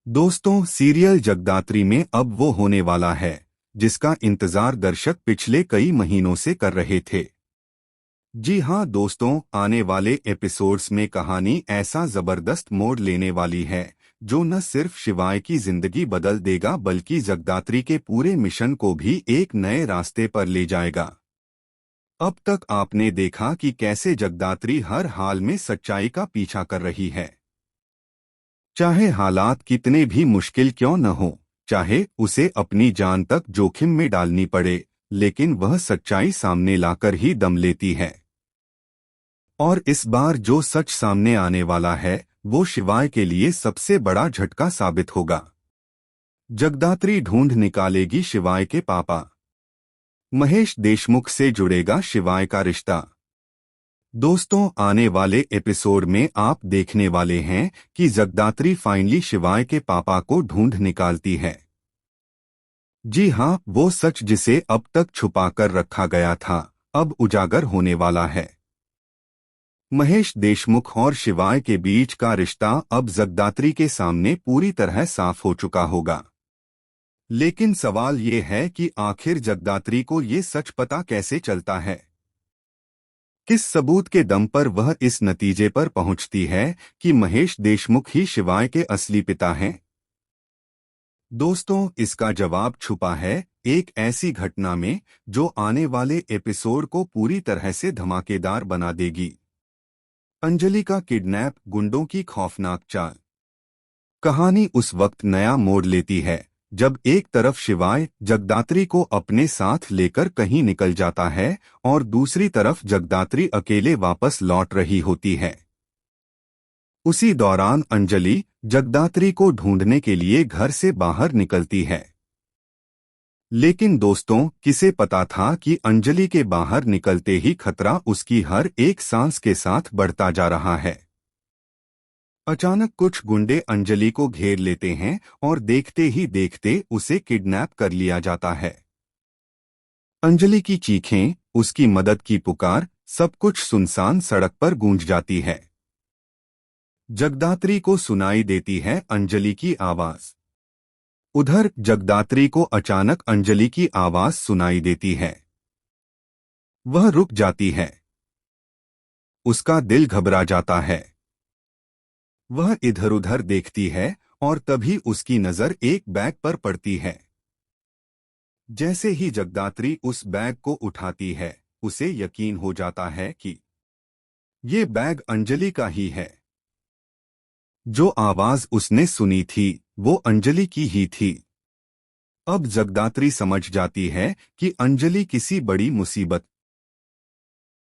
दोस्तों, सीरियल जगदात्री में अब वो होने वाला है जिसका इंतजार दर्शक पिछले कई महीनों से कर रहे थे। जी हाँ दोस्तों, आने वाले एपिसोड्स में कहानी ऐसा जबरदस्त मोड़ लेने वाली है जो न सिर्फ शिवाय की जिंदगी बदल देगा बल्कि जगदात्री के पूरे मिशन को भी एक नए रास्ते पर ले जाएगा। अब तक आपने देखा कि कैसे जगदात्री हर हाल में सच्चाई का पीछा कर रही है, चाहे हालात कितने भी मुश्किल क्यों न हो, चाहे उसे अपनी जान तक जोखिम में डालनी पड़े, लेकिन वह सच्चाई सामने लाकर ही दम लेती है। और इस बार जो सच सामने आने वाला है वो शिवाय के लिए सबसे बड़ा झटका साबित होगा। जगदात्री ढूंढ निकालेगी शिवाय के पापा। महेश देशमुख से जुड़ेगा शिवाय का रिश्ता। दोस्तों, आने वाले एपिसोड में आप देखने वाले हैं कि जगदात्री फाइनली शिवाय के पापा को ढूंढ निकालती है। जी हाँ, वो सच जिसे अब तक छुपा कर रखा गया था अब उजागर होने वाला है। महेश देशमुख और शिवाय के बीच का रिश्ता अब जगदात्री के सामने पूरी तरह साफ हो चुका होगा। लेकिन सवाल ये है कि आखिर जगदात्री को ये सच पता कैसे चलता है? किस सबूत के दम पर वह इस नतीजे पर पहुंचती है कि महेश देशमुख ही शिवाय के असली पिता हैं? दोस्तों, इसका जवाब छुपा है एक ऐसी घटना में जो आने वाले एपिसोड को पूरी तरह से धमाकेदार बना देगी। अंजलि का किडनैप, गुंडों की खौफनाक चाल। कहानी उस वक्त नया मोड़ लेती है जब एक तरफ शिवाय जगदात्री को अपने साथ लेकर कहीं निकल जाता है और दूसरी तरफ जगदात्री अकेले वापस लौट रही होती है। उसी दौरान अंजलि जगदात्री को ढूंढने के लिए घर से बाहर निकलती है। लेकिन दोस्तों, किसे पता था कि अंजलि के बाहर निकलते ही खतरा उसकी हर एक सांस के साथ बढ़ता जा रहा है। अचानक कुछ गुंडे अंजलि को घेर लेते हैं और देखते ही देखते उसे किडनैप कर लिया जाता है। अंजलि की चीखें, उसकी मदद की पुकार, सब कुछ सुनसान सड़क पर गूंज जाती है। जगदात्री को सुनाई देती है अंजलि की आवाज। उधर जगदात्री को अचानक अंजलि की आवाज सुनाई देती है। वह रुक जाती है। उसका दिल घबरा जाता है। वह इधर-उधर देखती है और तभी उसकी नजर एक बैग पर पड़ती है। जैसे ही जगदात्री उस बैग को उठाती है, उसे यकीन हो जाता है कि ये बैग अंजलि का ही है। जो आवाज उसने सुनी थी वो अंजलि की ही थी। अब जगदात्री समझ जाती है कि अंजलि किसी बड़ी मुसीबत